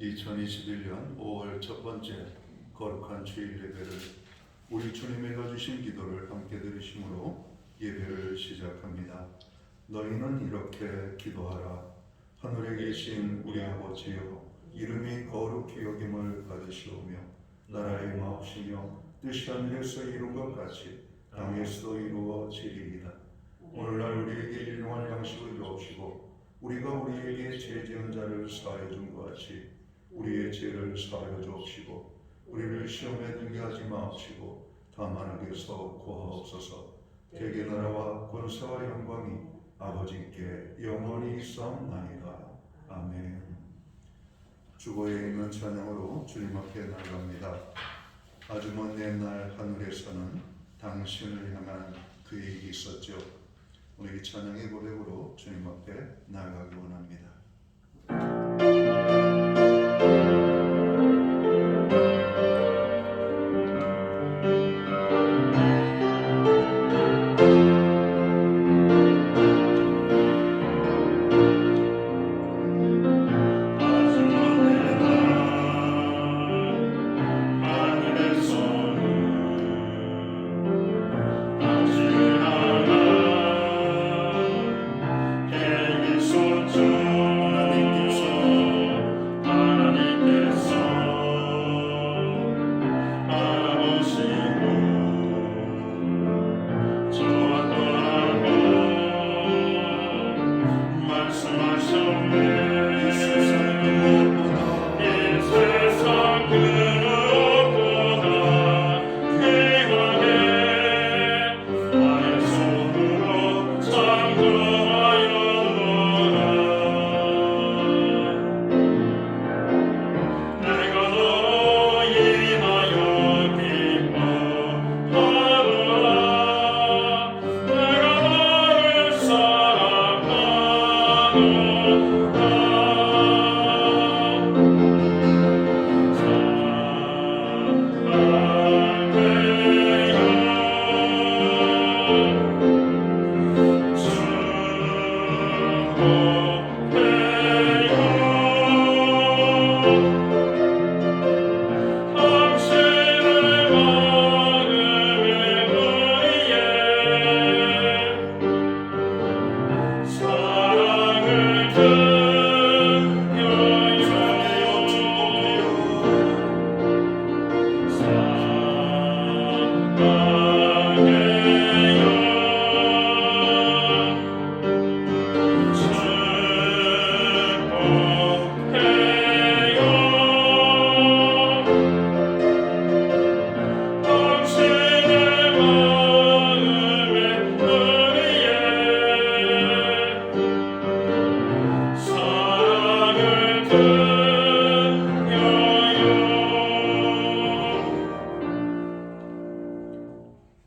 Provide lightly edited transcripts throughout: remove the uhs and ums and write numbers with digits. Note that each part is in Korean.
2021년 5월 첫 번째 거룩한 주일 예배를 우리 주님의 주신 기도를 함께 드리심으로 예배를 시작합니다. 너희는 이렇게 기도하라. 하늘에 계신 우리 아버지여, 이름이 거룩히 여김을 받으시오며 나라의 마옵시며 뜻이 하늘에서 이룬 것 같이 땅에서도 이루어지리이다. 오늘날 우리에게 일용할 양식을 주옵시고 우리가 우리에게 죄 지은 자를 사하여 준 것 같이 우리의 죄를 사하여 주옵시고 우리를 시험에 들게 하지 마옵시고 다만 악에서 구하옵소서. 대개 나라와 권세와 영광이 아버지께 영원히 있사옵나이다. 아멘. 주보에 있는 찬양으로 주님 앞에 나아갑니다. 아주 먼 옛날 하늘에서는 당신을 향한 계획이 있었죠. 오늘 이 찬양의 고백으로 주님 앞에 나아가기 원합니다.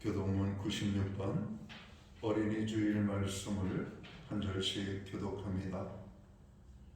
교독문 96번 어린이 주일 말씀을 한 절씩 교독합니다.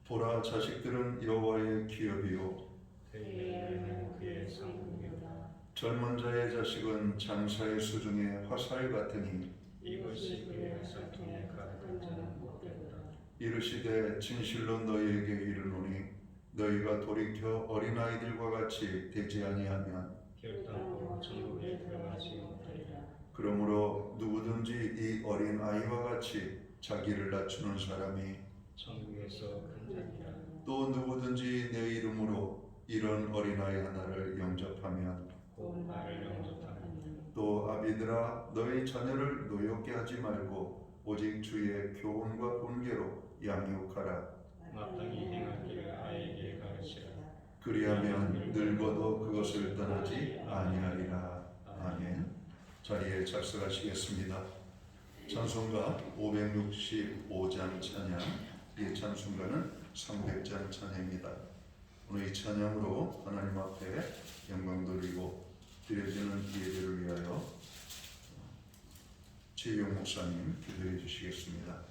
보라, 자식들은 여호와의 기업이요 그의 상급이다. 젊은 자의 자식은 장사의 수중에 화살 같으니 이것이 그의 설통에 가득한 자는 복되도다. 이르시되 진실로 너희에게 이르노니 너희가 돌이켜 어린아이들과 같이 되지 아니하면 결단코 천국에 들어가지 못하리라. 그러므로 누구든지 이 어린 아이와 같이 자기를 낮추는 사람이 천국에서 큰 자니라. 또 누구든지 내 이름으로 이런 어린아이 하나를 영접하면 곧 나를 영접하느니 또 아비들아 너희 자녀를 노엽게 하지 말고 오직 주의 교훈과 훈계로 양육하라. 마땅히 행할 길을 아이에게 가르치라. 그리하면 늙어도 그것을 떠나지 아니하리라. 아멘. 자리에 작석하시겠습니다. 찬송가 565장 찬양, 이 찬송가는 300장 찬양입니다. 오늘 이 찬양으로 하나님 앞에 영광 돌리고 드려지는 예배를 위하여 최영 목사님 기도해 주시겠습니다.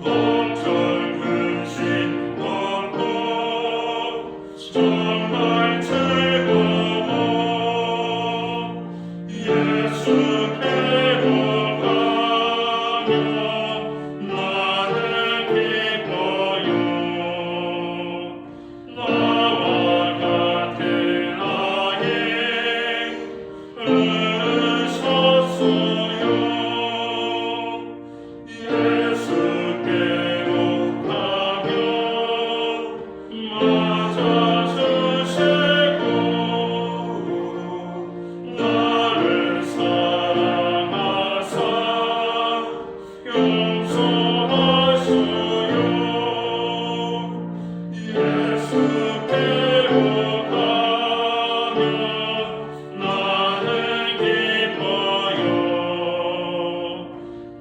검찰 근심 얻고 정말 즐거워 예수께로 가며 나는 기뻐요 나와 같은 아이 으셨어요 예수께로 가며 맞아주시고 나를 사랑하사 용서하소요 예수께로 가며 나는 기뻐요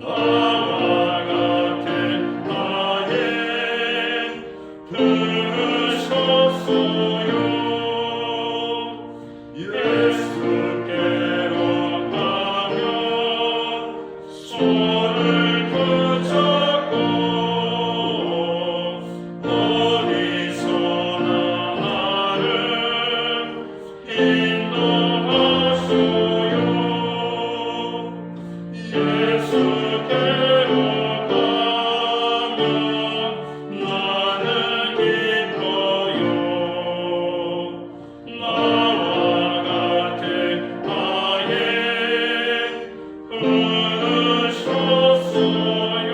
나와 같은 아이 부르셨어요 예수께로 가며 손을 붙잡고 어디서나 나를 인도하소요 예수께로 가며 나는 기뻐요 나와 같은 아이 부르셨어요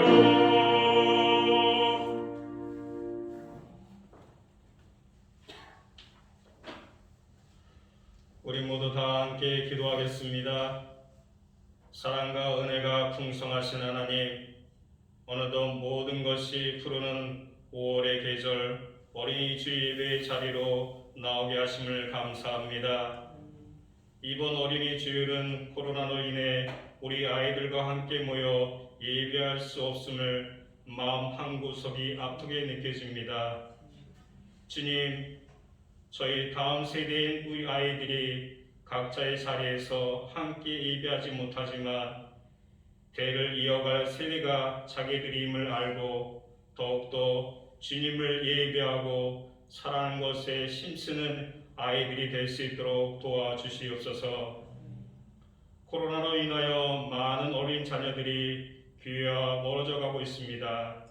우리 모두 다 함께 기도하겠습니다. 사랑과 은혜가 풍성하신 하나님, 어느덧 모든 것이 푸르는 5월의 계절 어린이 주일 예배 자리로 나오게 하심을 감사합니다. 이번 어린이 주일은 코로나로 인해 우리 아이들과 함께 모여 예배할 수 없음을 마음 한구석이 아프게 느껴집니다. 주님, 저희 다음 세대인 우리 아이들이 각자의 자리에서 함께 예배하지 못하지만 대를 이어갈 세대가 자기들임을 알고 더욱더 주님을 예배하고 사랑하는 것에 힘쓰는 아이들이 될 수 있도록 도와주시옵소서. 코로나로 인하여 많은 어린 자녀들이 교회와 멀어져 가고 있습니다.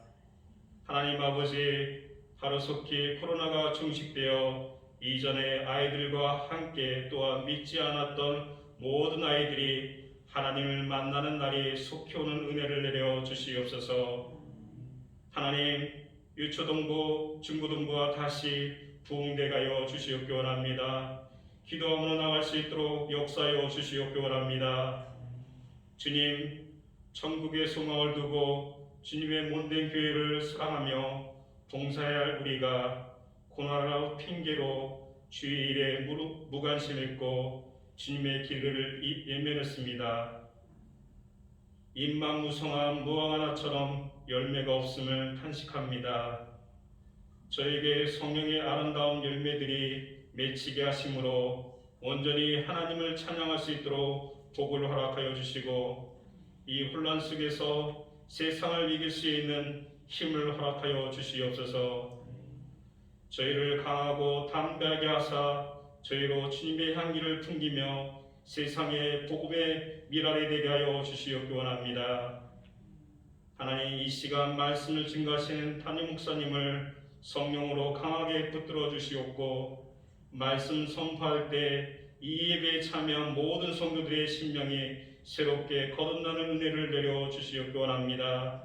하나님 아버지, 하루속히 코로나가 종식되어 이전에 아이들과 함께 또한 믿지 않았던 모든 아이들이 하나님을 만나는 날이 속히 오는 은혜를 내려 주시옵소서. 하나님, 유초동부, 중고동부와 다시 부흥되가여 주시옵기 원합니다. 기도함으로 나갈 수 있도록 역사하여 주시옵기 원합니다. 주님, 천국의 소망을 두고 주님의 몸된 교회를 사랑하며 봉사해야 할 우리가 고난을 핑계로 주의 일에 무관심했고 주님의 길을 예면했습니다. 잎만 무성한 무화과 나처럼 열매가 없음을 탄식합니다. 저에게 성령의 아름다운 열매들이 맺히게 하심으로 온전히 하나님을 찬양할 수 있도록 복을 허락하여 주시고 이 혼란 속에서 세상을 이길 수 있는 힘을 허락하여 주시옵소서. 저희를 강하고 담대하게 하사 저희로 주님의 향기를 풍기며 세상의 복음의 미랄이 되게 하여 주시옵기 원합니다. 하나님, 이 시간 말씀을 증거하시는 담임 목사님을 성령으로 강하게 붙들어 주시옵고 말씀 선포할 때 이 예배에 참여한 모든 성도들의 심령이 새롭게 거듭나는 은혜를 내려 주시옵기 원합니다.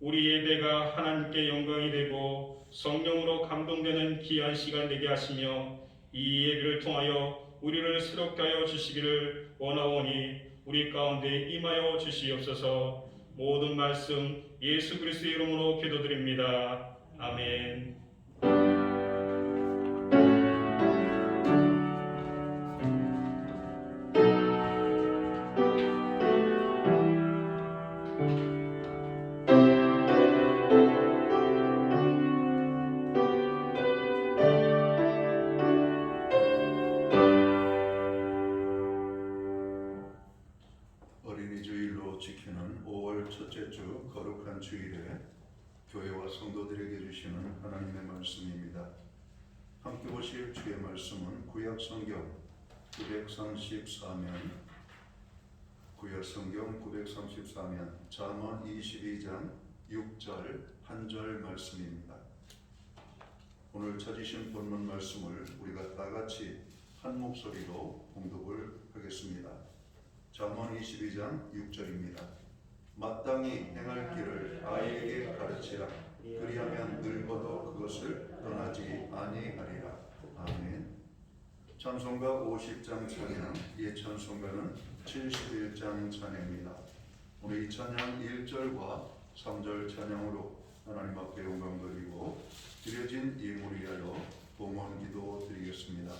우리 예배가 하나님께 영광이 되고 성령으로 감동되는 귀한 시간 되게 하시며 이 예배를 통하여 우리를 새롭게 하여 주시기를 원하오니 우리 가운데 임하여 주시옵소서. 모든 말씀 예수 그리스도의 이름으로 기도드립니다. 아멘. 어린이 주일로 지키는 5월 첫째 주 거룩한 주일에 성도들에게 주시는 하나님의 말씀입니다. 함께 보실 주의 말씀은 구약 성경 934면 잠언 22장 6절 한 절 말씀입니다. 오늘 찾으신 본문 말씀을 우리가 다 같이 한 목소리로 봉독을 하겠습니다. 잠언 22장 6절입니다. 마땅히 행할 길을 아이에게 가르치라. 그리하면 늙어도 그것을 떠나지 아니하리라. 아멘. 찬송가 50장 찬양, 이 찬송가는 71장 찬양입니다. 오늘 이 찬양 1절과 3절 찬양으로 하나님 앞에 영광 드리고 드려진 예물을 위하여 봉헌 기도 드리겠습니다.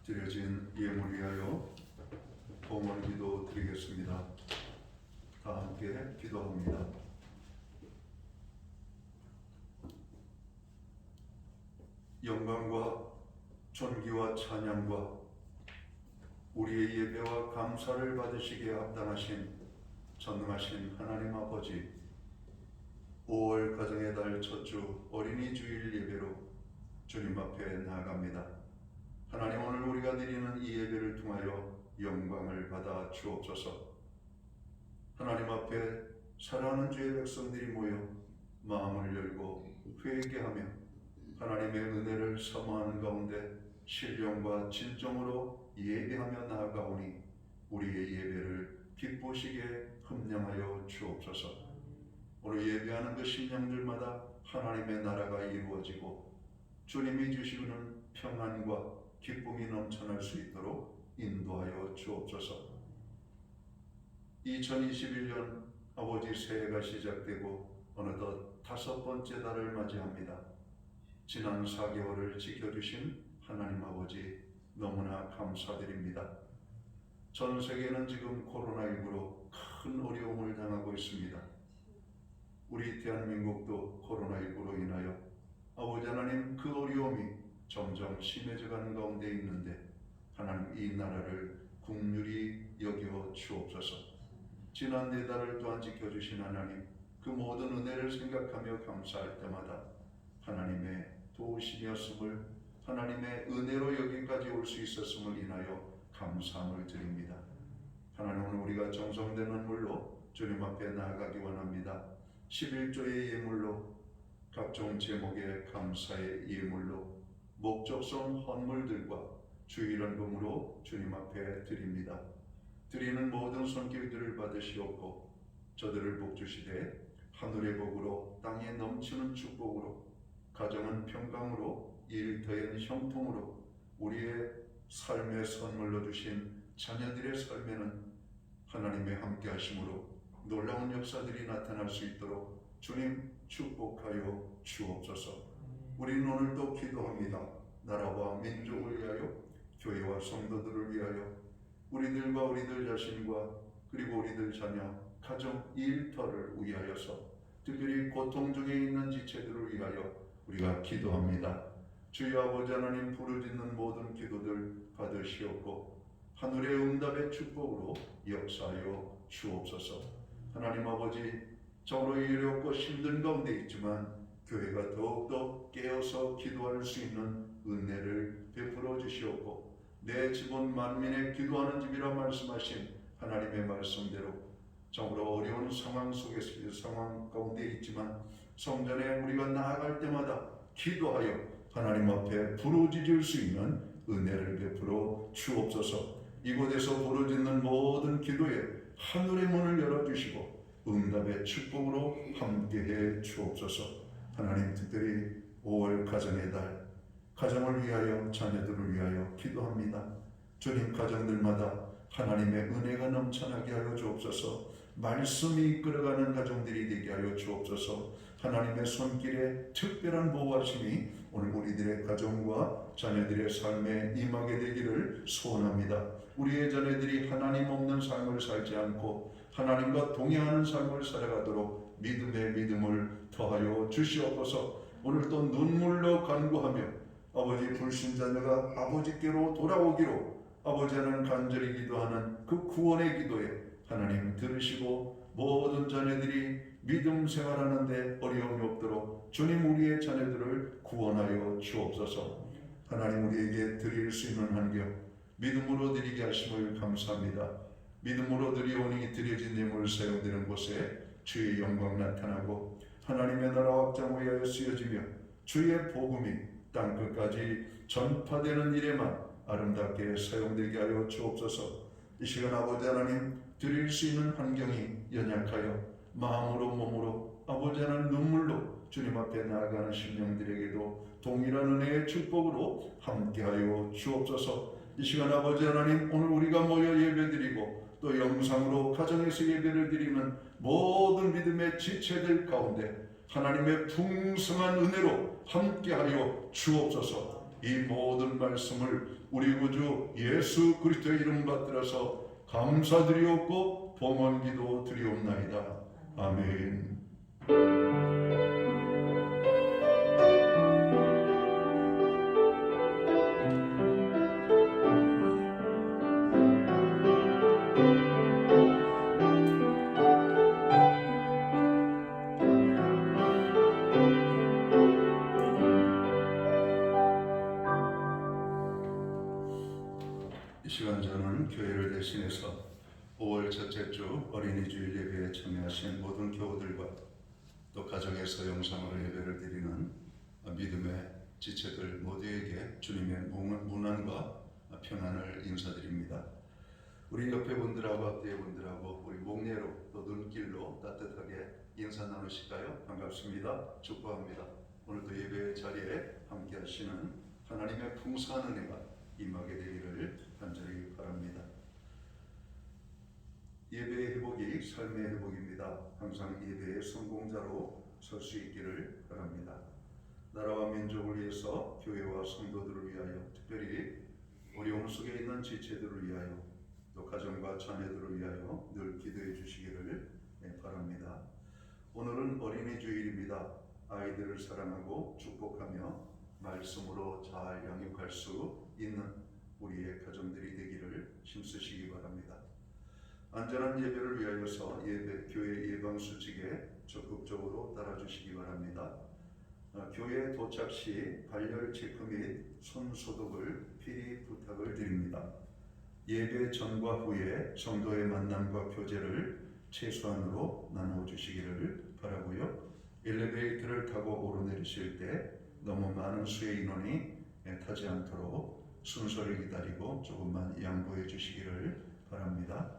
드려진 예물 위하여 봉헌 기도 드리겠습니다. 다 함께 기도합니다. 영광과 존귀와 찬양과 우리의 예배와 감사를 받으시기에 합당하신 전능하신 하나님 아버지, 5월 가정의 달 첫 주 어린이 주일 예배로 주님 앞에 나아갑니다. 하나님, 오늘 우리가 드리는 이 예배를 통하여 영광을 받아 주옵소서. 하나님 앞에 사랑하는 주의 백성들이 모여 마음을 열고 회개하며 하나님의 은혜를 사모하는 가운데 신령과 진정으로 예배하며 나아가오니 우리의 예배를 기쁘시게 흠령하여 주옵소서. 오늘 예배하는 그 심령들마다 하나님의 나라가 이루어지고 주님이 주시는 평안과 기쁨이 넘쳐날 수 있도록 인도하여 주옵소서. 2021년 아버지 새해가 시작되고 어느덧 5번째 달을 맞이합니다. 지난 4개월을 지켜주신 하나님 아버지 너무나 감사드립니다. 전 세계는 지금 코로나19로 큰 어려움을 당하고 있습니다. 우리 대한민국도 코로나19로 인하여 아버지 하나님 그 어려움이 점점 심해져가는 가운데 있는데 하나님 이 나라를 긍휼히 여겨 주옵소서. 지난 4달을 또한 지켜주신 하나님, 그 모든 은혜를 생각하며 감사할 때마다 하나님의 도우심이었음을, 하나님의 은혜로 여기까지 올 수 있었음을 인하여 감사함을 드립니다. 하나님, 오늘 우리가 정성된 헌물로 주님 앞에 나아가기 원합니다. 11조의 예물로, 각종 제목의 감사의 예물로, 목적성 헌물들과 주일헌금으로 주님 앞에 드립니다. 드리는 모든 손길들을 받으시옵고 저들을 복주시되 하늘의 복으로 땅에 넘치는 축복으로 가정은 평강으로 일터엔 형통으로 우리의 삶의 선물로 주신 자녀들의 삶에는 하나님의 함께하심으로 놀라운 역사들이 나타날 수 있도록 주님 축복하여 주옵소서. 우리는 오늘도 기도합니다. 나라와 민족을 위하여 교회와 성도들을 위하여 우리들과 우리들 자신과 그리고 우리들 자녀, 가정, 일터를 위하여서 특별히 고통 중에 있는 지체들을 위하여 우리가 기도합니다. 주여 아버지 하나님 부르짖는 모든 기도들 받으시옵고 하늘의 응답의 축복으로 역사하여 주옵소서. 하나님 아버지 정으로 이롭고 힘든 가운데 있지만 교회가 더욱더 깨어서 기도할 수 있는 은혜를 베풀어 주시옵고 내 집은 만민의 기도하는 집이라 말씀하신 하나님의 말씀대로 정으로 어려운 상황 속에서 상황 가운데 있지만 성전에 우리가 나아갈 때마다 기도하여 하나님 앞에 부르짖을 수 있는 은혜를 베풀어 주옵소서. 이곳에서 부르짖는 모든 기도에 하늘의 문을 열어주시고 응답의 축복으로 함께해 주옵소서. 하나님 특별히 5월 가정의 달 가정을 위하여 자녀들을 위하여 기도합니다. 주님 가정들마다 하나님의 은혜가 넘쳐나게 하여 주옵소서. 말씀이 이끌어가는 가정들이 되게 하여 주옵소서. 하나님의 손길에 특별한 보호하심이 오늘 우리들의 가정과 자녀들의 삶에 임하게 되기를 소원합니다. 우리의 자녀들이 하나님 없는 삶을 살지 않고 하나님과 동행하는 삶을 살아가도록 믿음의 믿음을 더하여 주시옵소서. 오늘 또 눈물로 간구하며 아버지 불신자녀가 아버지께로 돌아오기로 아버지 하나님 간절히 기도하는 그 구원의 기도에 하나님 들으시고 모든 자녀들이 믿음 생활하는데 어려움이 없도록 주님 우리의 자녀들을 구원하여 주옵소서. 하나님 우리에게 드릴 수 있는 환경 믿음으로 드리게 하심을 감사합니다. 믿음으로 드리오니 드려진 예물 사용되는 곳에 주의 영광 나타나고 하나님의 나라 확장 위하여 쓰여지며 주의 복음이 땅끝까지 전파되는 일에만 아름답게 사용되게 하여 주옵소서. 이 시간 아버지 하나님 드릴 수 있는 환경이 연약하여 마음으로 몸으로 아버지 하나님 눈물로 주님 앞에 나아가는 심령들에게도 동일한 은혜의 축복으로 함께하여 주옵소서. 이 시간 아버지 하나님 오늘 우리가 모여 예배드리고 또 영상으로 가정에서 예배를 드리는 모든 믿음의 지체들 가운데 하나님의 풍성한 은혜로 함께하여 주옵소서. 이 모든 말씀을 우리 구주 예수 그리스도의 이름 받들어서 감사드리옵고 봉헌기도 드리옵나이다. 아멘. 이 시간 저는 교회를 대신해서 5월 첫째 주 어린이 주일 예배에 참여하신 모든 교우들과 또 가정에서 영상으로 예배를 드리는 믿음의 지체들 모두에게 주님의 문안과 평안을 인사드립니다. 우리 옆에 분들하고 앞뒤에 분들하고 우리 목례로 또 눈길로 따뜻하게 인사 나누실까요? 반갑습니다. 축복합니다. 오늘도 예배 자리에 함께 하시는 하나님의 풍성한 은혜가 임하게 되기를 간절히 바랍니다. 예배의 회복이 삶의 회복입니다. 항상 예배의 성공자로 설 수 있기를 바랍니다. 나라와 민족을 위해서 교회와 성도들을 위하여 특별히 어려움 속에 있는 지체들을 위하여 또 가정과 자녀들을 위하여 늘 기도해 주시기를 바랍니다. 오늘은 어린이 주일입니다. 아이들을 사랑하고 축복하며 말씀으로 잘 양육할 수 있는 우리의 가정들이 되기를 힘쓰시기 바랍니다. 안전한 예배를 위하여서 교회 예방수칙에 적극적으로 따라주시기 바랍니다. 교회 도착 시 발열 체크 및 손 소독을 필히 부탁을 드립니다. 예배 전과 후에 성도의 만남과 교제를 최소한으로 나눠주시기를 바라고요. 엘리베이터를 타고 오르내리실 때 너무 많은 수의 인원이 타지 않도록 순서를 기다리고 조금만 양보해 주시기를 바랍니다.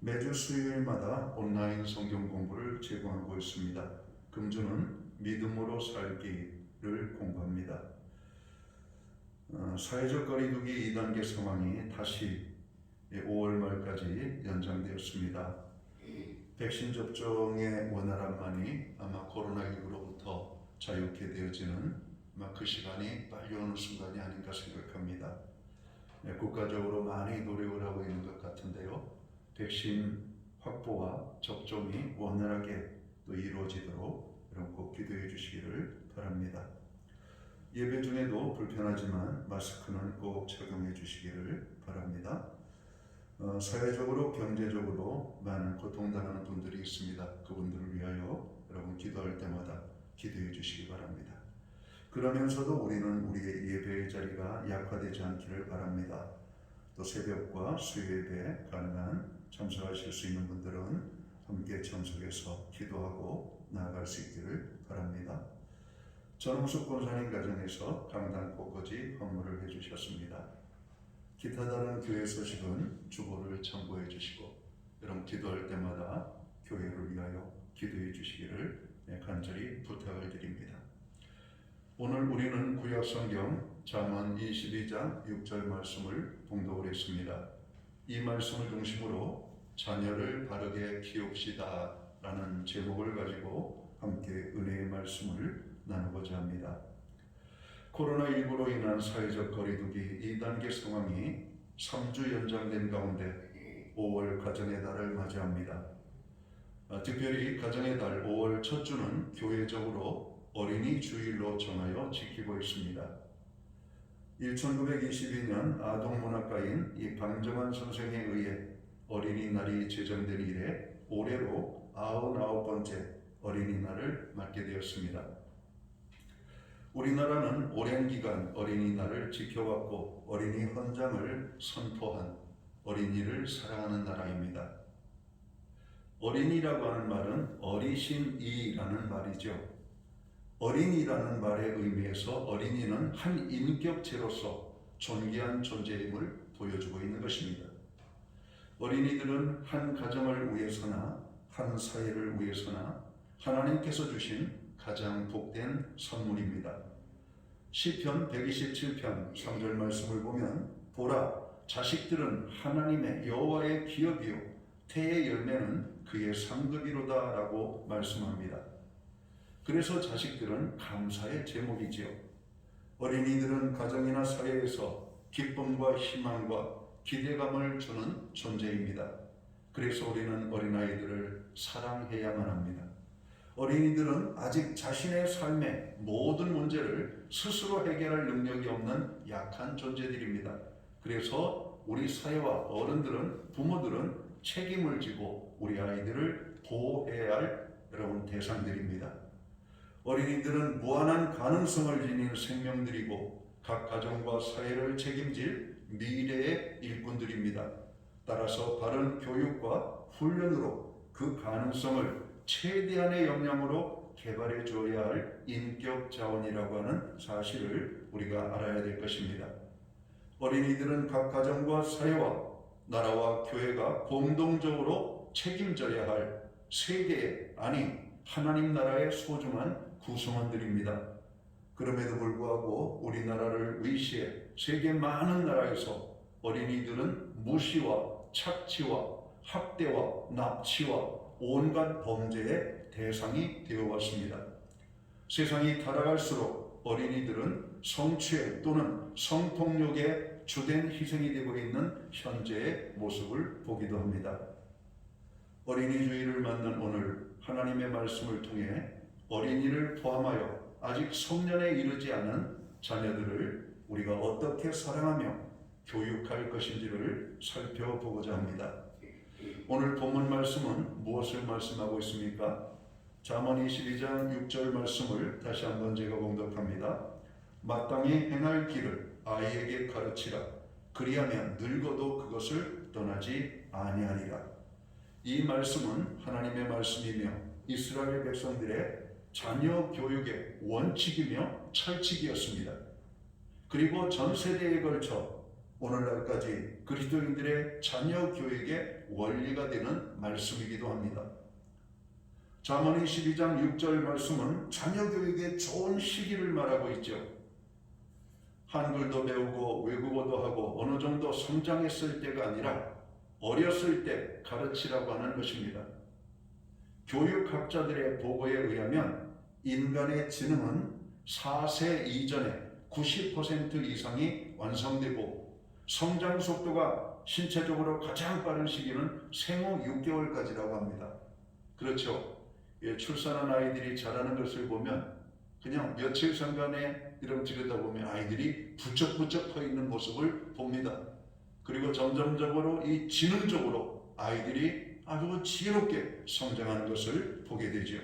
매주 수요일마다 온라인 성경 공부를 제공하고 있습니다. 금주는 믿음으로 살기를 공부합니다. 사회적 거리두기 2단계 상황이 다시 5월 말까지 연장되었습니다. 백신 접종의 원활함만이 아마 코로나19로부터 자유케 되어지는 그 시간이 빨리 오는 순간이 아닌가 생각합니다. 국가적으로 많이 노력을 하고 있는 것 같은데요. 백신 확보와 접종이 원활하게 또 이루어지도록 여러분 꼭 기도해 주시기를 바랍니다. 예배 중에도 불편하지만 마스크는 꼭 착용해 주시기를 바랍니다. 사회적으로 경제적으로 많은 고통당하는 분들이 있습니다. 그분들을 위하여 여러분 기도할 때마다 기도해 주시기 바랍니다. 그러면서도 우리는 우리의 예배의 자리가 약화되지 않기를 바랍니다. 또 새벽과 수요예배 가능한 참석하실 수 있는 분들은 함께 참석해서 기도하고 나아갈 수 있기를 바랍니다. 전홍숙 권사님 가정에서 강단 꽃꽂이 헌물을 해주셨습니다. 기타 다른 교회 소식은 주보를 참고해 주시고 여러분 기도할 때마다 교회를 위하여 기도해 주시기를 간절히 부탁을 드립니다. 오늘 우리는 구약성경 잠언 22장 6절 말씀을 봉독을 했습니다. 이 말씀을 중심으로 자녀를 바르게 키웁시다 라는 제목을 가지고 함께 은혜의 말씀을 나누고자 합니다. 코로나19로 인한 사회적 거리두기 2단계 상황이 3주 연장된 가운데 5월 가정의 달을 맞이합니다. 특별히 가정의 달 5월 첫 주는 교회적으로 어린이 주일로 정하여 지키고 있습니다. 1922년 아동문학가인 이 방정환 선생에 의해 어린이날이 제정된 이래 올해로 99번째 어린이날을 맞게 되었습니다. 우리나라는 오랜 기간 어린이날을 지켜왔고 어린이 헌장을 선포한 어린이를 사랑하는 나라입니다. 어린이라고 하는 말은 어리신이라는 말이죠. 어린이라는 말의 의미에서 어린이는 한 인격체로서 존귀한 존재임을 보여주고 있는 것입니다. 어린이들은 한 가정을 위해서나 한 사회를 위해서나 하나님께서 주신 가장 복된 선물입니다. 시편 127편 3절 말씀을 보면 보라 자식들은 하나님의 여호와의 기업이요 태의 열매는 그의 상급이로다 라고 말씀합니다. 그래서 자식들은 감사의 제목이지요. 어린이들은 가정이나 사회에서 기쁨과 희망과 기대감을 주는 존재입니다. 그래서 우리는 어린아이들을 사랑해야만 합니다. 어린이들은 아직 자신의 삶의 모든 문제를 스스로 해결할 능력이 없는 약한 존재들입니다. 그래서 우리 사회와 어른들은, 부모들은 책임을 지고 우리 아이들을 보호해야 할 여러분 대상들입니다. 어린이들은 무한한 가능성을 지닌 생명들이고 각 가정과 사회를 책임질 미래의 일꾼들입니다. 따라서 바른 교육과 훈련으로 그 가능성을 최대한의 역량으로 개발해 주어야 할 인격 자원이라고 하는 사실을 우리가 알아야 될 것입니다. 어린이들은 각 가정과 사회와 나라와 교회가 공동적으로 책임져야 할 세계의 아니 하나님 나라의 소중한 구성원들입니다. 그럼에도 불구하고 우리나라를 위시해 세계 많은 나라에서 어린이들은 무시와 착취와 학대와 납치와 온갖 범죄의 대상이 되어왔습니다. 세상이 타락할수록 어린이들은 성추행 또는 성폭력의 주된 희생이 되고 있는 현재의 모습을 보기도 합니다. 어린이 주일을 맞는 오늘 하나님의 말씀을 통해 어린이를 포함하여 아직 성년에 이르지 않은 자녀들을 우리가 어떻게 사랑하며 교육할 것인지를 살펴보고자 합니다. 오늘 본문 말씀은 무엇을 말씀하고 있습니까? 잠언 22장 6절 말씀을 다시 한번 제가 봉독합니다. 마땅히 행할 길을 아이에게 가르치라. 그리하면 늙어도 그것을 떠나지 아니하리라. 이 말씀은 하나님의 말씀이며 이스라엘 백성들의 자녀 교육의 원칙이며 철칙이었습니다. 그리고 전 세대에 걸쳐 오늘날까지 그리스도인들의 자녀 교육의 원리가 되는 말씀이기도 합니다. 잠언 22장 6절 말씀은 자녀 교육의 좋은 시기를 말하고 있죠. 한글도 배우고 외국어도 하고 어느 정도 성장했을 때가 아니라 어렸을 때 가르치라고 하는 것입니다. 교육학자들의 보고에 의하면 인간의 지능은 4세 이전에 90% 이상이 완성되고 성장 속도가 신체적으로 가장 빠른 시기는 생후 6개월까지라고 합니다. 그렇죠. 예, 출산한 아이들이 자라는 것을 보면 그냥 며칠 상간에 이름지르다 보면 아이들이 부쩍부쩍 서 있는 모습을 봅니다. 그리고 점점적으로 이 지능적으로 아이들이 아주 지혜롭게 성장하는 것을 보게 되죠.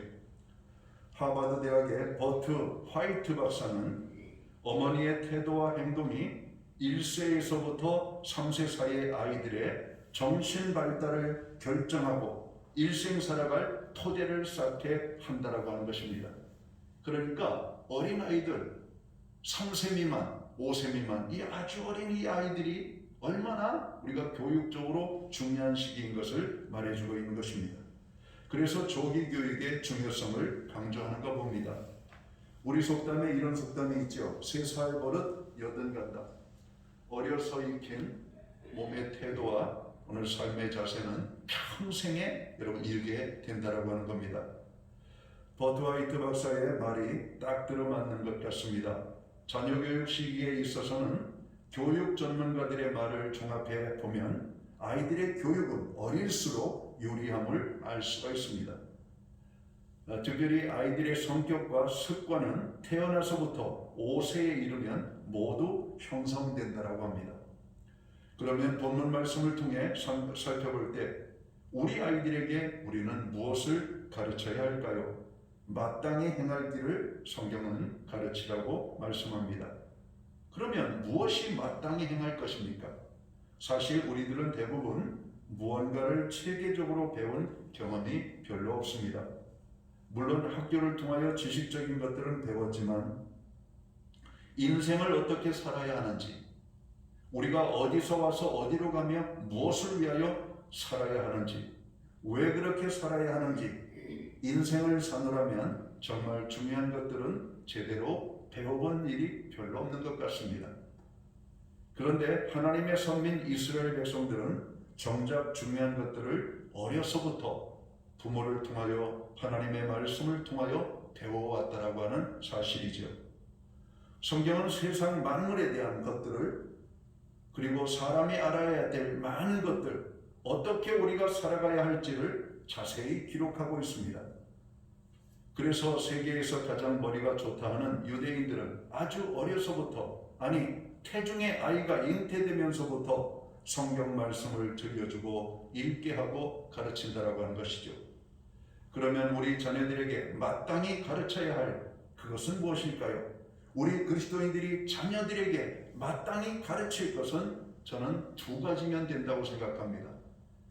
하버드 대학의 버트 화이트 박사는 어머니의 태도와 행동이 1세에서부터 3세 사이의 아이들의 정신 발달을 결정하고 일생 살아갈 토대를 쌓게 한다라고 하는 것입니다. 그러니까 어린 아이들 3세 미만, 5세 미만 이 아주 어린 이 아이들이 얼마나 우리가 교육적으로 중요한 시기인 것을 말해주고 있는 것입니다. 그래서 조기 교육의 중요성을 강조하는가 봅니다. 우리 속담에 이런 속담이 있죠. 3살 버릇 여든 간다. 어려서 익힌 몸의 태도와 오늘 삶의 자세는 평생에 여러분 일게 된다라고 하는 겁니다. 버트 화이트 박사의 말이 딱 들어맞는 것 같습니다. 자녀 교육 시기에 있어서는 교육 전문가들의 말을 종합해 보면 아이들의 교육은 어릴수록 유리함을 알 수가 있습니다. 특별히 아이들의 성격과 습관은 태어나서부터 5세에 이르면 모두 형성된다라고 합니다. 그러면 본문 말씀을 통해 살펴볼 때 우리 아이들에게 우리는 무엇을 가르쳐야 할까요? 마땅히 행할 길을 성경은 가르치라고 말씀합니다. 그러면 무엇이 마땅히 행할 것입니까? 사실 우리들은 대부분 무언가를 체계적으로 배운 경험이 별로 없습니다. 물론 학교를 통하여 지식적인 것들은 배웠지만 인생을 어떻게 살아야 하는지, 우리가 어디서 와서 어디로 가며 무엇을 위하여 살아야 하는지, 왜 그렇게 살아야 하는지 인생을 사느라면 정말 중요한 것들은 제대로 배워본 일이 별로 없는 것 같습니다. 그런데 하나님의 선민 이스라엘 백성들은 정작 중요한 것들을 어려서부터 부모를 통하여 하나님의 말씀을 통하여 배워왔다라고 하는 사실이죠. 성경은 세상 만물에 대한 것들을 그리고 사람이 알아야 될 많은 것들, 어떻게 우리가 살아가야 할지를 자세히 기록하고 있습니다. 그래서 세계에서 가장 머리가 좋다 하는 유대인들은 아주 어려서부터, 아니 태중의 아이가 잉태되면서부터 성경 말씀을 들려주고 읽게 하고 가르친다라고 하는 것이죠. 그러면 우리 자녀들에게 마땅히 가르쳐야 할 그것은 무엇일까요? 우리 그리스도인들이 자녀들에게 마땅히 가르칠 것은 저는 두 가지면 된다고 생각합니다.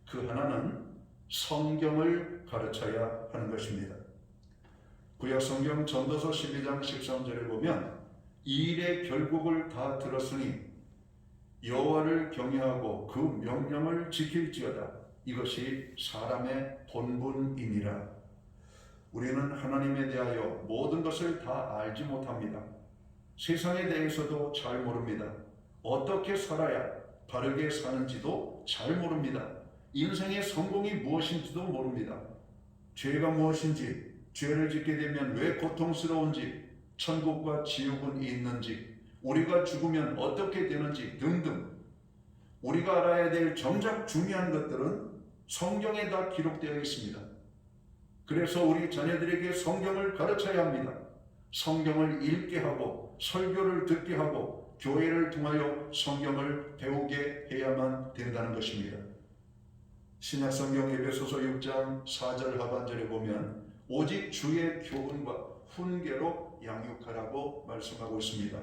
그 하나는 성경을 가르쳐야 하는 것입니다. 구약 성경 전도서 12장 13절에 보면 이 일의 결국을 다 들었으니 여호와를 경외하고 그 명령을 지킬지어다. 이것이 사람의 본분이니라. 우리는 하나님에 대하여 모든 것을 다 알지 못합니다. 세상에 대해서도 잘 모릅니다. 어떻게 살아야 바르게 사는지도 잘 모릅니다. 인생의 성공이 무엇인지도 모릅니다. 죄가 무엇인지, 죄를 짓게 되면 왜 고통스러운지, 천국과 지옥은 있는지, 우리가 죽으면 어떻게 되는지 등등 우리가 알아야 될 정작 중요한 것들은 성경에 다 기록되어 있습니다. 그래서 우리 자녀들에게 성경을 가르쳐야 합니다. 성경을 읽게 하고 설교를 듣게 하고 교회를 통하여 성경을 배우게 해야만 된다는 것입니다. 신약성경 에베소서 6장 4절 하반절에 보면 오직 주의 교훈과 훈계로 양육하라고 말씀하고 있습니다.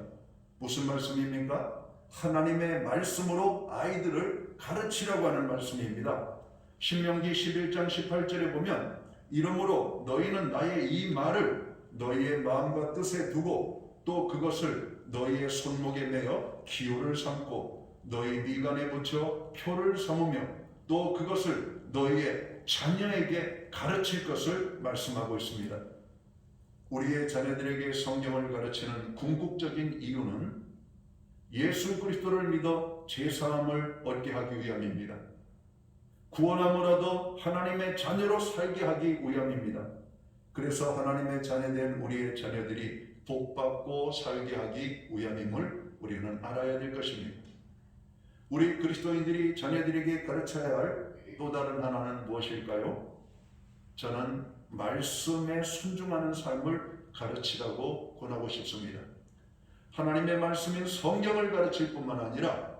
무슨 말씀입니까? 하나님의 말씀으로 아이들을 가르치라고 하는 말씀입니다. 신명기 11장 18절에 보면 이러므로 너희는 나의 이 말을 너희의 마음과 뜻에 두고 또 그것을 너희의 손목에 매어 기호를 삼고 너희 미간에 붙여 표를 삼으며 또 그것을 너희의 자녀에게 가르칠 것을 말씀하고 있습니다. 우리의 자녀들에게 성경을 가르치는 궁극적인 이유는 예수 그리스도를 믿어 죄사함을 얻게 하기 위함입니다. 구원함을 얻어 하나님의 자녀로 살게 하기 위함입니다. 그래서 하나님의 자녀된 우리의 자녀들이 복받고 살게 하기 위함임을 우리는 알아야 될 것입니다. 우리 그리스도인들이 자녀들에게 가르쳐야 할 또 다른 하나는 무엇일까요? 저는 말씀에 순종하는 삶을 가르치라고 권하고 싶습니다. 하나님의 말씀인 성경을 가르칠 뿐만 아니라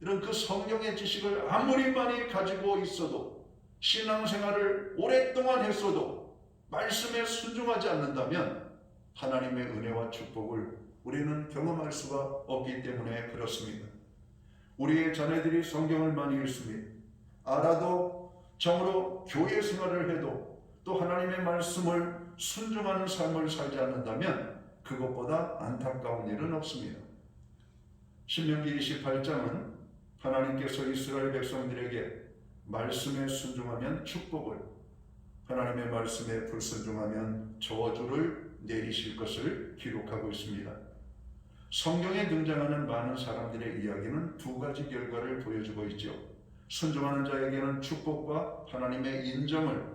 이런 그 성경의 지식을 아무리 많이 가지고 있어도 신앙생활을 오랫동안 했어도 말씀에 순종하지 않는다면 하나님의 은혜와 축복을 우리는 경험할 수가 없기 때문에 그렇습니다. 우리의 자녀들이 성경을 많이 읽습니다. 알아도 정으로 교회 생활을 해도 또 하나님의 말씀을 순종하는 삶을 살지 않는다면 그것보다 안타까운 일은 없습니다. 신명기 28장은 하나님께서 이스라엘 백성들에게 말씀에 순종하면 축복을, 하나님의 말씀에 불순종하면 저주를 내리실 것을 기록하고 있습니다. 성경에 등장하는 많은 사람들의 이야기는 두 가지 결과를 보여주고 있죠. 순종하는 자에게는 축복과 하나님의 인정을,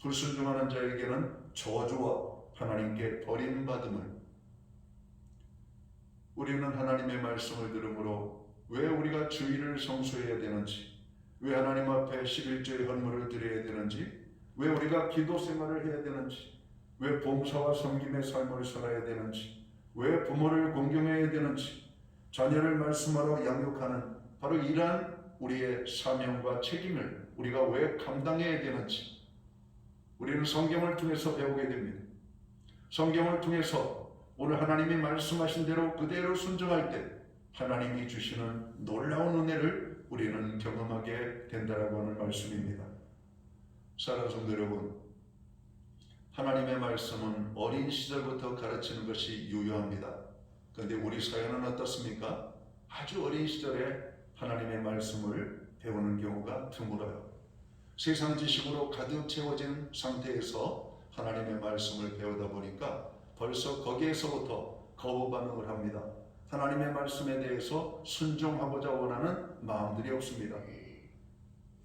불순종하는 자에게는 저주와 하나님께 버림받음을. 우리는 하나님의 말씀을 들으므로 왜 우리가 주일을 성수해야 되는지, 왜 하나님 앞에 11조의 헌물을 드려야 되는지, 왜 우리가 기도 생활을 해야 되는지, 왜 봉사와 섬김의 삶을 살아야 되는지, 왜 부모를 공경해야 되는지, 자녀를 말씀하러 양육하는 바로 이러한 우리의 사명과 책임을 우리가 왜 감당해야 되는지 우리는 성경을 통해서 배우게 됩니다. 성경을 통해서 오늘 하나님이 말씀하신 대로 그대로 순종할 때 하나님이 주시는 놀라운 은혜를 우리는 경험하게 된다라고 하는 말씀입니다. 사랑하는 성도 여러분, 하나님의 말씀은 어린 시절부터 가르치는 것이 유효합니다. 그런데 우리 사회는 어떻습니까? 아주 어린 시절에 하나님의 말씀을 배우는 경우가 드물어요. 세상 지식으로 가득 채워진 상태에서 하나님의 말씀을 배우다 보니까 벌써 거기에서부터 거부 반응을 합니다. 하나님의 말씀에 대해서 순종하고자 원하는 마음들이 없습니다.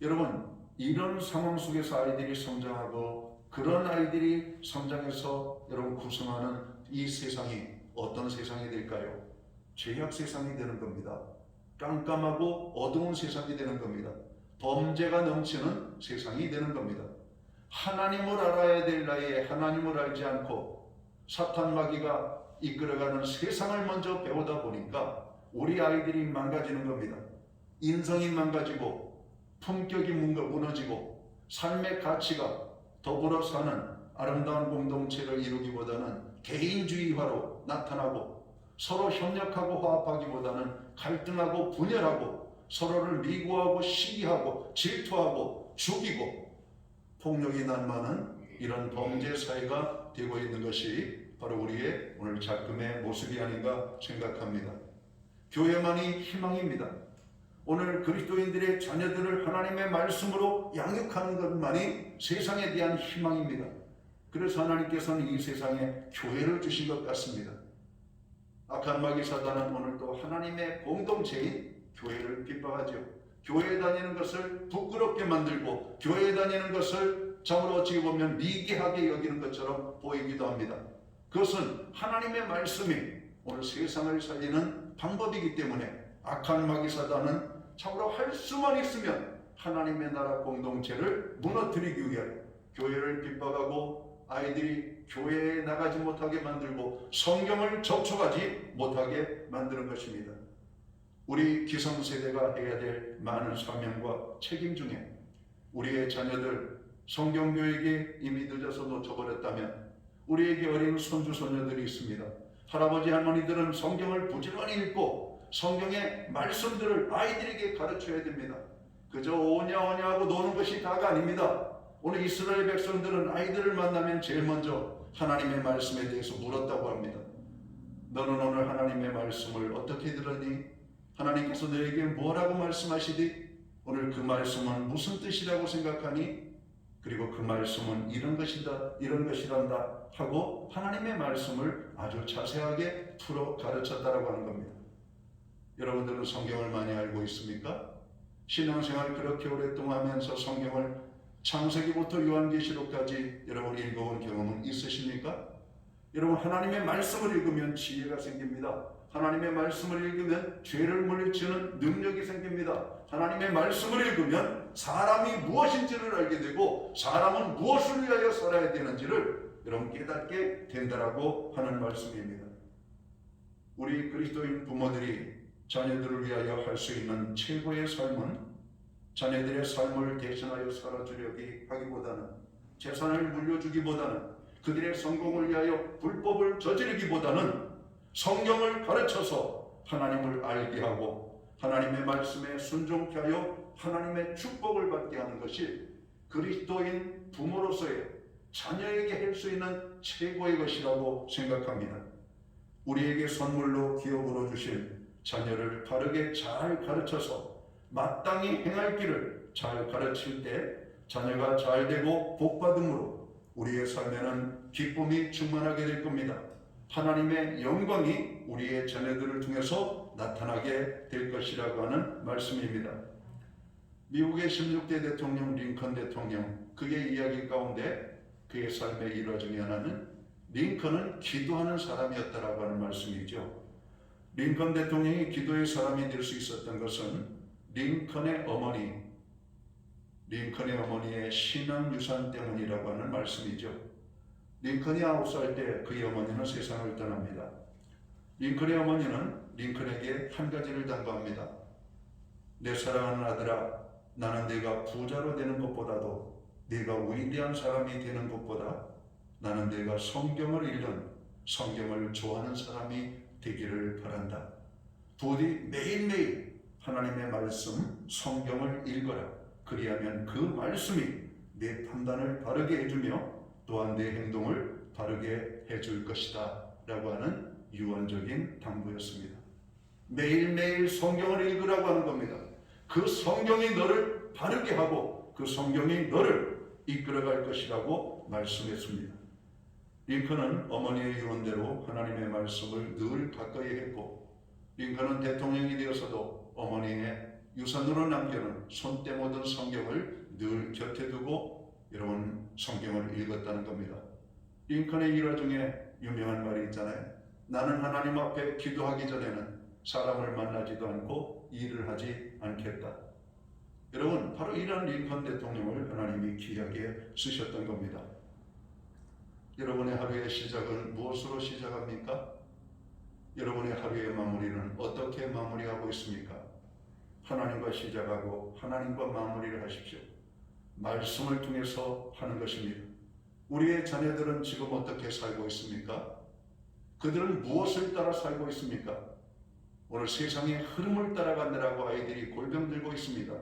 여러분, 이런 상황 속에서 아이들이 성장하고 그런 아이들이 성장해서 여러분 구성하는 이 세상이 어떤 세상이 될까요? 죄악 세상이 되는 겁니다. 깜깜하고 어두운 세상이 되는 겁니다. 범죄가 넘치는 세상이 되는 겁니다. 하나님을 알아야 될 나이에 하나님을 알지 않고 사탄 마귀가 이끌어가는 세상을 먼저 배우다 보니까 우리 아이들이 망가지는 겁니다. 인성이 망가지고 품격이 무너지고 삶의 가치가 더불어 사는 아름다운 공동체를 이루기보다는 개인주의화로 나타나고 서로 협력하고 화합하기보다는 갈등하고 분열하고 서로를 미워하고 시기하고 질투하고 죽이고 폭력이 난무하는 이런 범죄 사회가 되고 있는 것이 바로 우리의 오늘 작금의 모습이 아닌가 생각합니다. 교회만이 희망입니다. 오늘 그리스도인들의 자녀들을 하나님의 말씀으로 양육하는 것만이 세상에 대한 희망입니다. 그래서 하나님께서는 이 세상에 교회를 주신 것 같습니다. 악한 마귀 사단은 오늘도 하나님의 공동체인 교회를 핍박하죠. 교회에 다니는 것을 부끄럽게 만들고 교회에 다니는 것을 참으로 어찌 보면 미개하게 여기는 것처럼 보이기도 합니다. 그것은 하나님의 말씀이 오늘 세상을 살리는 방법이기 때문에 악한 마귀 사단은 참으로 할 수만 있으면 하나님의 나라 공동체를 무너뜨리기 위하여 교회를 핍박하고 아이들이 교회에 나가지 못하게 만들고 성경을 접촉하지 못하게 만드는 것입니다. 우리 기성세대가 해야 될 많은 사명과 책임 중에 우리의 자녀들 성경교육에 이미 늦어서 놓쳐버렸다면 우리에게 어린 손주 손녀들이 있습니다. 할아버지 할머니들은 성경을 부지런히 읽고 성경의 말씀들을 아이들에게 가르쳐야 됩니다. 그저 오냐 하고 노는 것이 다가 아닙니다. 오늘 이스라엘 백성들은 아이들을 만나면 제일 먼저 하나님의 말씀에 대해서 물었다고 합니다. 너는 오늘 하나님의 말씀을 어떻게 들었니? 하나님께서 너에게 뭐라고 말씀하시디? 오늘 그 말씀은 무슨 뜻이라고 생각하니? 그리고 그 말씀은 이런 것이다, 이런 것이란다 하고 하나님의 말씀을 아주 자세하게 풀어 가르쳤다라고 하는 겁니다. 여러분들은 성경을 많이 알고 있습니까? 신앙생활을 그렇게 오랫동안 하면서 성경을 창세기부터 요한계시록까지 여러분 읽어본 경험은 있으십니까? 여러분, 하나님의 말씀을 읽으면 지혜가 생깁니다. 하나님의 말씀을 읽으면 죄를 물리치는 능력이 생깁니다. 하나님의 말씀을 읽으면 사람이 무엇인지를 알게 되고 사람은 무엇을 위하여 살아야 되는지를 여러분 깨닫게 된다라고 하는 말씀입니다. 우리 그리스도인 부모들이 자녀들을 위하여 할 수 있는 최고의 삶은 자녀들의 삶을 대신하여 살아주려기 하기보다는, 재산을 물려주기보다는, 그들의 성공을 위하여 불법을 저지르기보다는 성경을 가르쳐서 하나님을 알게 하고 하나님의 말씀에 순종케 하여 하나님의 축복을 받게 하는 것이 그리스도인 부모로서의 자녀에게 할 수 있는 최고의 것이라고 생각합니다. 우리에게 선물로 기업으로 주신 자녀를 바르게 잘 가르쳐서 마땅히 행할 길을 잘 가르칠 때 자녀가 잘 되고 복받음으로 우리의 삶에는 기쁨이 충만하게 될 겁니다. 하나님의 영광이 우리의 자녀들을 통해서 나타나게 될 것이라고 하는 말씀입니다. 미국의 16대 대통령 링컨 대통령, 그의 이야기 가운데 그의 삶의 일화 중에 하나는 링컨은 기도하는 사람이었다라고 하는 말씀이죠. 링컨 대통령이 기도의 사람이 될 수 있었던 것은 링컨의 어머니의 신앙 유산 때문이라고 하는 말씀이죠. 링컨이 9살 때 그의 어머니는 세상을 떠납니다. 링컨의 어머니는 링컨에게 한 가지를 당부합니다. 내 사랑하는 아들아, 나는 네가 부자로 되는 것보다도, 네가 위대한 사람이 되는 것보다 나는 네가 성경을 읽는, 성경을 좋아하는 사람이 되기를 바란다. 부디 매일매일 하나님의 말씀, 성경을 읽어라. 그리하면 그 말씀이 내 판단을 바르게 해주며 또한 내 행동을 바르게 해줄 것이다 라고 하는 유언적인 당부였습니다. 매일매일 성경을 읽으라고 하는 겁니다. 그 성경이 너를 바르게 하고 그 성경이 너를 이끌어갈 것이라고 말씀했습니다. 링컨은 어머니의 유언대로 하나님의 말씀을 늘 가까이 했고, 링컨은 대통령이 되어서도 어머니의 유산으로 남겨놓은 손때 묻은 성경을 늘 곁에 두고 여러분 성경을 읽었다는 겁니다. 링컨의 일화 중에 유명한 말이 있잖아요. 나는 하나님 앞에 기도하기 전에는 사람을 만나지도 않고 일을 하지 않겠다. 여러분, 바로 이런 링컨 대통령을 하나님이 귀하게 쓰셨던 겁니다. 여러분의 하루의 시작은 무엇으로 시작합니까? 여러분의 하루의 마무리는 어떻게 마무리하고 있습니까? 하나님과 시작하고 하나님과 마무리를 하십시오. 말씀을 통해서 하는 것입니다. 우리의 자녀들은 지금 어떻게 살고 있습니까? 그들은 무엇을 따라 살고 있습니까? 오늘 세상의 흐름을 따라간다라고 아이들이 골병 들고 있습니다.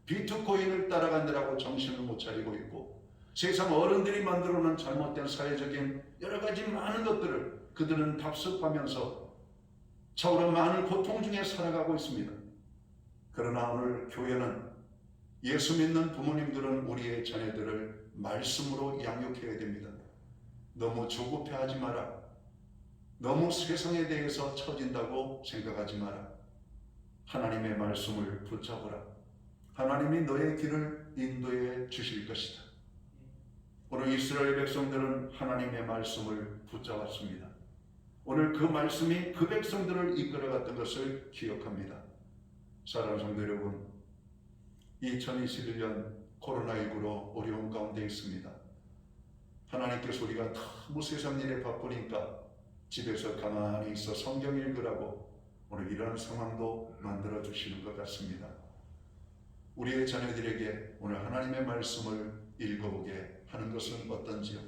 비트코인을 따라간다라고 정신을 못 차리고 있고, 세상 어른들이 만들어놓은 잘못된 사회적인 여러 가지 많은 것들을 그들은 답습하면서 차오른 많은 고통 중에 살아가고 있습니다. 그러나 오늘 교회는, 예수 믿는 부모님들은 우리의 자녀들을 말씀으로 양육해야 됩니다. 너무 조급해하지 마라. 너무 세상에 대해서 처진다고 생각하지 마라. 하나님의 말씀을 붙잡으라. 하나님이 너의 길을 인도해 주실 것이다. 오늘 이스라엘 백성들은 하나님의 말씀을 붙잡았습니다. 오늘 그 말씀이 그 백성들을 이끌어갔던 것을 기억합니다. 사랑하는 성도 여러분, 2021년 코로나19로 어려운 가운데 있습니다. 하나님께서 우리가 너무 세상 일에 바쁘니까 집에서 가만히 있어 성경 읽으라고 오늘 이런 상황도 만들어 주시는 것 같습니다. 우리의 자녀들에게 오늘 하나님의 말씀을 읽어보게 하는 것은 어떤지요?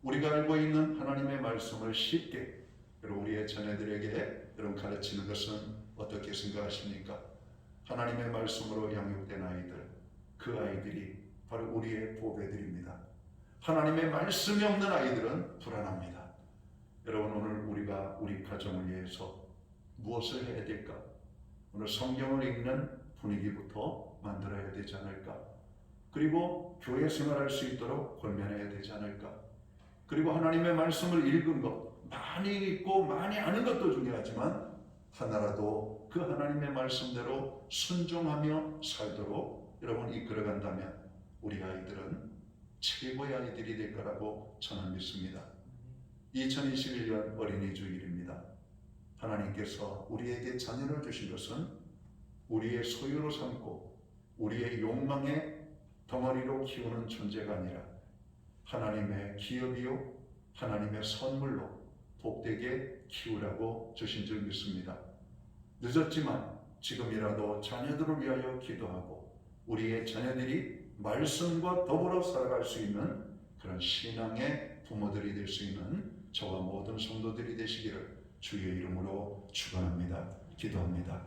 우리가 알고 있는 하나님의 말씀을 쉽게 우리의 자녀들에게 가르치는 것은 어떻게 생각하십니까? 하나님의 말씀으로 양육된 아이들, 그 아이들이 바로 우리의 보배들입니다. 하나님의 말씀이 없는 아이들은 불안합니다. 여러분, 오늘 우리가 우리 가정을 위해서 무엇을 해야 될까? 오늘 성경을 읽는 분위기부터 만들어야 되지 않을까? 그리고 교회 생활할 수 있도록 권면해야 되지 않을까? 그리고 하나님의 말씀을 읽은 것, 많이 읽고 많이 아는 것도 중요하지만 하나라도 그 하나님의 말씀대로 순종하며 살도록 여러분 이끌어간다면 우리 아이들은 최고의 아이들이 될 거라고 저는 믿습니다. 2021년 어린이 주일입니다. 하나님께서 우리에게 자녀를 주신 것은 우리의 소유로 삼고 우리의 욕망의 덩어리로 키우는 존재가 아니라 하나님의 기업이요 하나님의 선물로 복되게 키우라고 주신 줄 믿습니다. 늦었지만 지금이라도 자녀들을 위하여 기도하고 우리의 자녀들이 말씀과 더불어 살아갈 수 있는 그런 신앙의 부모들이 될 수 있는 저와 모든 성도들이 되시기를 주의 이름으로 축원합니다. 기도합니다.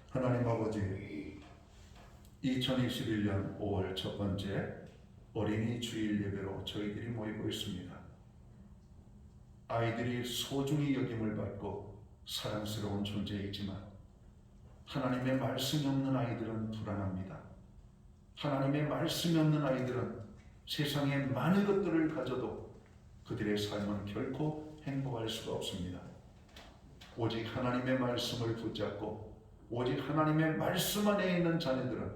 하나님 아버지, 2021년 5월 첫 번째 어린이 주일 예배로 저희들이 모이고 있습니다. 아이들이 소중히 여김을 받고 사랑스러운 존재이지만 하나님의 말씀이 없는 아이들은 불안합니다. 하나님의 말씀이 없는 아이들은 세상에 많은 것들을 가져도 그들의 삶은 결코 행복할 수가 없습니다. 오직 하나님의 말씀을 붙잡고 오직 하나님의 말씀 안에 있는 자녀들은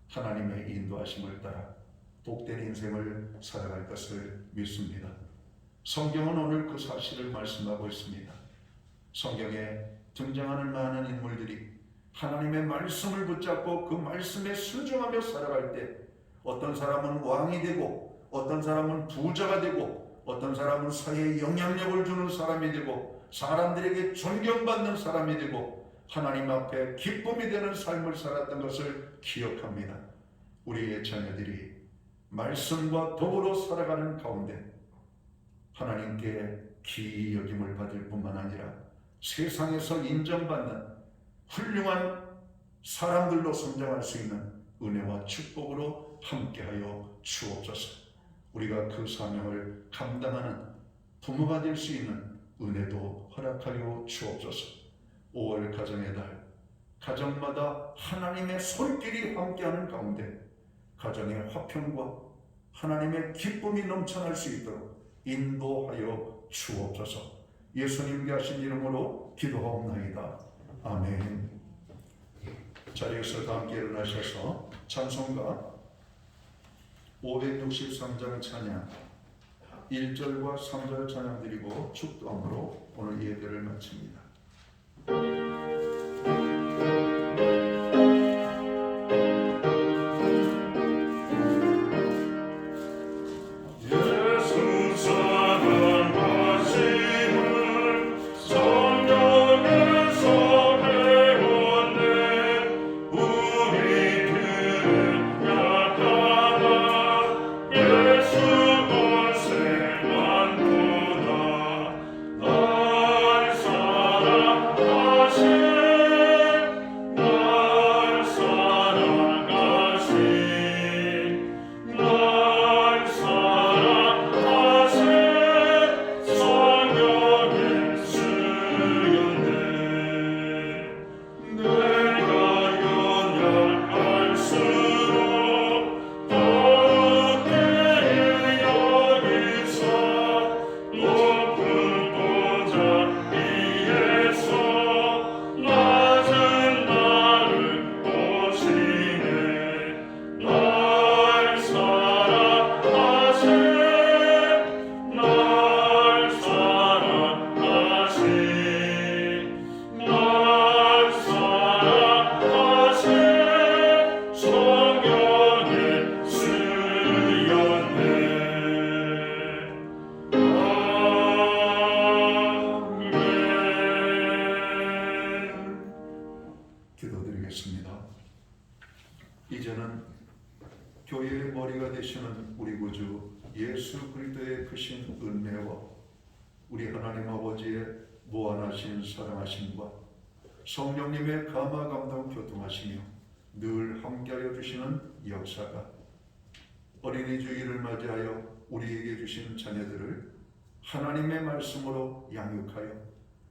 하나님의 인도하심을 따라 복된 인생을 살아갈 것을 믿습니다. 성경은 오늘 그 사실을 말씀하고 있습니다. 성경에 등장하는 많은 인물들이 하나님의 말씀을 붙잡고 그 말씀에 순종하며 살아갈 때 어떤 사람은 왕이 되고 어떤 사람은 부자가 되고 어떤 사람은 사회에 영향력을 주는 사람이 되고 사람들에게 존경받는 사람이 되고 하나님 앞에 기쁨이 되는 삶을 살았던 것을 기억합니다. 우리의 자녀들이 말씀과 더불어 살아가는 가운데 하나님께 귀히 여김을 받을 뿐만 아니라 세상에서 인정받는 훌륭한 사람들로 성장할 수 있는 은혜와 축복으로 함께하여 주옵소서. 우리가 그 사명을 감당하는 부모가 될 수 있는 은혜도 허락하여 주옵소서. 5월 가정의 달, 가정마다 하나님의 손길이 함께하는 가운데 가정의 화평과 하나님의 기쁨이 넘쳐날 수 있도록 인도하여 주옵소서. 예수님께 하신 이름으로 기도하옵나이다. 아멘. 자리에서 다 함께 일어나셔서 찬송가 563장 찬양 1절과 3절 찬양 드리고 축도함으로 오늘 예배를 마칩니다. 기도드리겠습니다. 이제는 교회의 머리가 되시는 우리 구주 예수 그리스도의 크신 은혜와 우리 하나님 아버지의 무한하신 사랑하심과 성령님의 감화 감동 교통하시며 늘 함께하여 주시는 역사가 어린이 주일을 맞이하여 우리에게 주신 자녀들을 하나님의 말씀으로 양육하여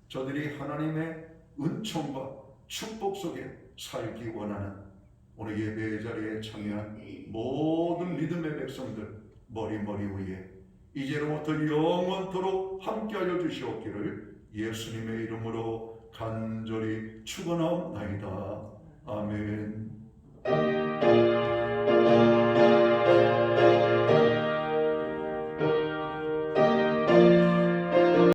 저들이 하나님의 은총과 축복 속에 살기 원하는 오늘 예배의 자리에 참여한 모든 믿음의 백성들 머리 위에 이제로부터 영원토록 함께하여 주시옵기를 예수님의 이름으로 간절히 축원하옵나이다. 아멘.